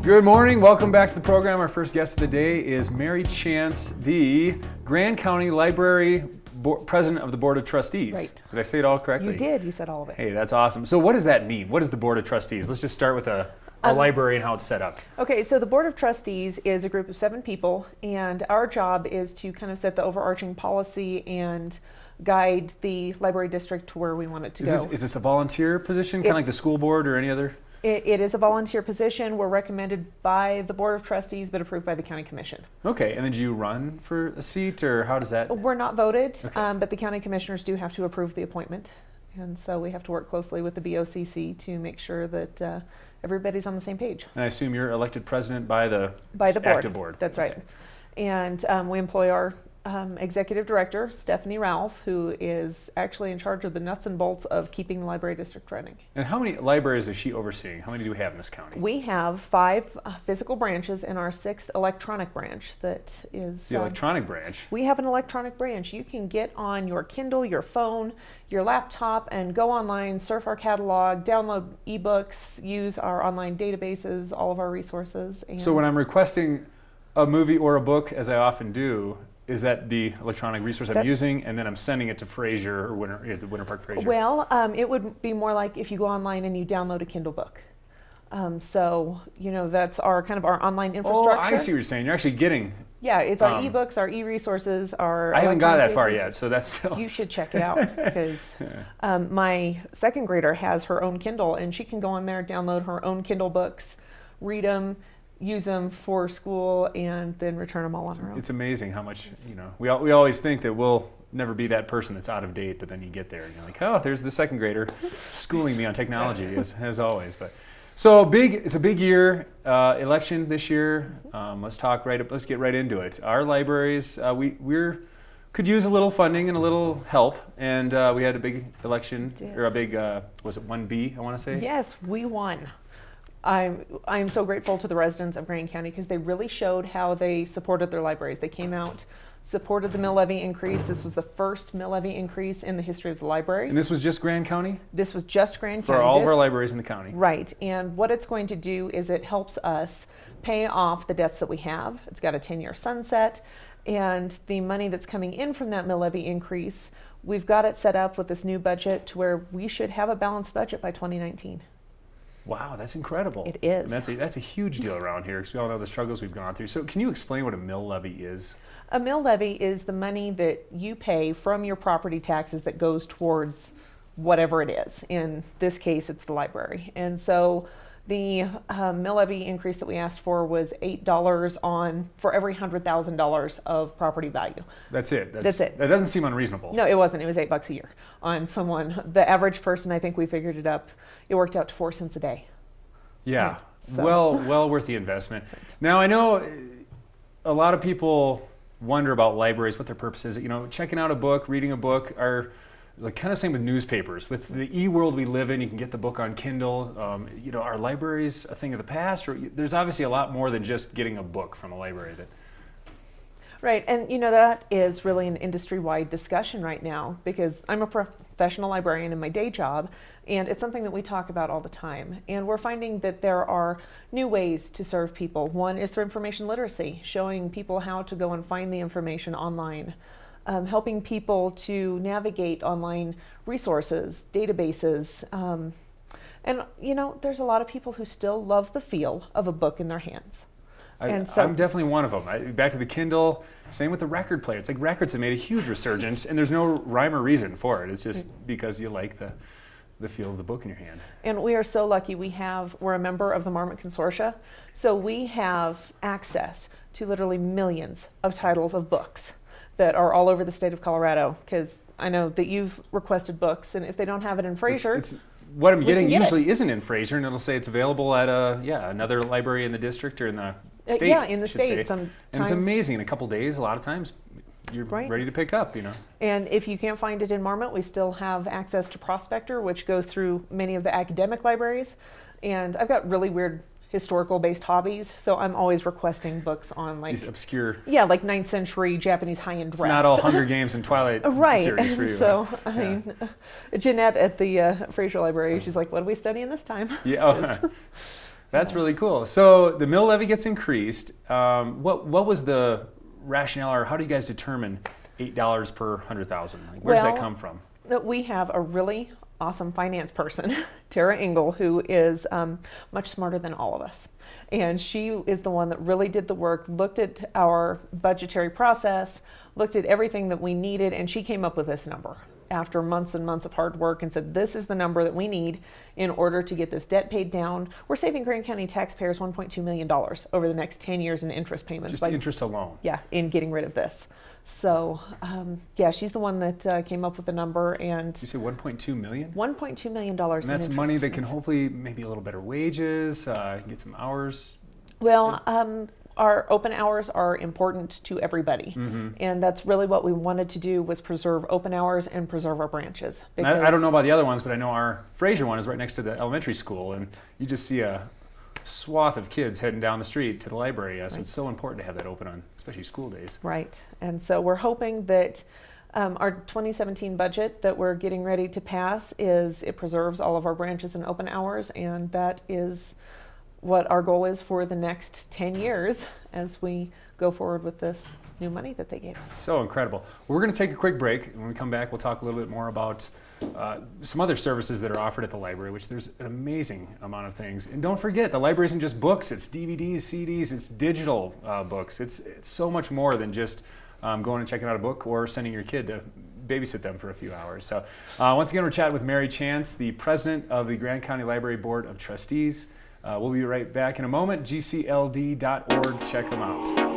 Good morning. Welcome back to the program. Our first guest of the day is Mary Chance, the Grand County Library President of the Board of Trustees. Right. Did I say it all correctly? You did. You said all of it. Hey, that's awesome. So what does that mean? What is the Board of Trustees? Let's just start with a library and how it's set up. Okay, so the Board of Trustees is a group of 7 people, and our job is to kind of set the overarching policy and guide the library district to where we want it to go. Is this a volunteer position, kind of like the school board or any other? It is a volunteer position. We're recommended by the Board of Trustees, but approved by the County Commission. Okay, and then do you run for a seat, or how does that? We're not voted, Okay. but the County Commissioners do have to approve the appointment. And so we have to work closely with the BOCC to make sure that everybody's on the same page. And I assume you're elected president by the Board. active board. That's Okay. right. And we employ our executive director, Stephanie Ralph, who is actually in charge of the nuts and bolts of keeping the library district running. And how many libraries is she overseeing? How many do we have in this county? We have 5 physical branches and our 6th electronic branch that is... The electronic branch? We have an electronic branch. You can get on your Kindle, your phone, your laptop, and go online, surf our catalog, download ebooks, use our online databases, all of our resources. And So when I'm requesting a movie or a book, as I often do, is that the electronic resource I'm using, and then I'm sending it to Fraser or the Winter Park Fraser? Well, it would be more like if you go online and you download a Kindle book. So, you know, that's our kind of our online infrastructure. Oh, I see what you're saying. You're actually getting... Yeah, it's our ebooks, our e-resources, our... I haven't got that far yet, so that's still... You should check it out, because my 2nd grader has her own Kindle, and she can go on there, download her own Kindle books, read them, use them for school, and then return them all on her own. It's amazing how much, you know, we always think that we'll never be that person that's out of date, but then you get there and you're like, oh, there's the 2nd grader schooling me on technology, as always. But so it's a big year, election this year. Let's get right into it. Our libraries, could use a little funding and a little help, and we had a big election, or a big, was it 1B, I want to say? Yes, we won. I'm so grateful to the residents of Grand County, because they really showed how they supported their libraries. They came out, supported the mill levy increase. This was the first mill levy increase in the history of the library. And this was just Grand County? This was just Grand For County. all of our libraries in the county. Right, and what it's going to do is it helps us pay off the debts that we have. It's got a 10-year sunset, and the money that's coming in from that mill levy increase, we've got it set up with this new budget to where we should have a balanced budget by 2019. Wow, that's incredible. It is. And that's a huge deal around here, because we all know the struggles we've gone through. So can you explain what a mill levy is? A mill levy is the money that you pay from your property taxes that goes towards whatever it is. In this case, it's the library. And so the mill levy increase that we asked for was $8 for every $100,000 of property value. That's it. That's it. That doesn't seem unreasonable. No, it wasn't. It was $8 a year on someone. The average person, I think we figured it up. It worked out to 4 cents a day. Yeah. So. Well worth the investment. Now, I know a lot of people wonder about libraries, what their purpose is. You know, checking out a book, reading a book are like kind of same with newspapers. With the e-world we live in, you can get the book on Kindle. You know, are libraries a thing of the past? Or there's obviously a lot more than just getting a book from a library. Right, and you know, that is really an industry-wide discussion right now, because I'm a professional librarian in my day job, and it's something that we talk about all the time. And we're finding that there are new ways to serve people. One is through information literacy, showing people how to go and find the information online, helping people to navigate online resources, databases. And you know, there's a lot of people who still love the feel of a book in their hands. I'm definitely one of them. Back to the Kindle, same with the record player. It's like records have made a huge resurgence, and there's no rhyme or reason for it. It's just because you like the feel of the book in your hand. And we are so lucky. We're a member of the Marmot Consortia, so we have access to literally millions of titles of books that are all over the state of Colorado, because I know that you've requested books, and if they don't have it in Fraser, what I'm getting usually isn't in Fraser, and it'll say it's available at another library in the district or in the state. Yeah, in the state. And it's amazing. In a couple days, a lot of times, you're ready to pick up, you know. And if you can't find it in Marmot, we still have access to Prospector, which goes through many of the academic libraries. And I've got really weird historical-based hobbies, so I'm always requesting books on like these obscure, like 9th century Japanese high-end dress. It's not all Hunger Games and Twilight series for you. So I mean, Jeanette at the Fraser Library, she's like, "What are we studying this time?" Yeah. That's really cool. So the mill levy gets increased. What was the rationale, or how do you guys determine $8 per 100,000? Like, where does that come from? We have a really awesome finance person, Tara Engel, who is much smarter than all of us. And she is the one that really did the work, looked at our budgetary process, looked at everything that we needed, and she came up with this number after months and months of hard work and said, this is the number that we need in order to get this debt paid down. We're saving Grand County taxpayers $1.2 million over the next 10 years in interest payments. Just interest alone. Yeah, in getting rid of this. So, yeah, she's the one that came up with the number. And did you say $1.2 million? $1.2 million. And that's money that can hopefully maybe a little better wages, get some hours. Well, our open hours are important to everybody. And that's really what we wanted to do, was preserve open hours and preserve our branches. I don't know about the other ones, but I know our Fraser one is right next to the elementary school, and you just see a swath of kids heading down the street to the library. So it's so important to have that open on, especially school days. Right. And so we're hoping that our 2017 budget that we're getting ready to pass it preserves all of our branches and open hours, and that is what our goal is for the next 10 years as we go forward with this new money that they gave us. So incredible. Well, we're going to take a quick break. When we come back, we'll talk a little bit more about some other services that are offered at the library, which there's an amazing amount of things. And don't forget, the library isn't just books. It's DVDs, CDs, it's digital books. It's so much more than just going and checking out a book or sending your kid to babysit them for a few hours. So once again, we're chatting with Mary Chance, the president of the Grand County Library Board of Trustees. We'll be right back in a moment. gcld.org. Check them out.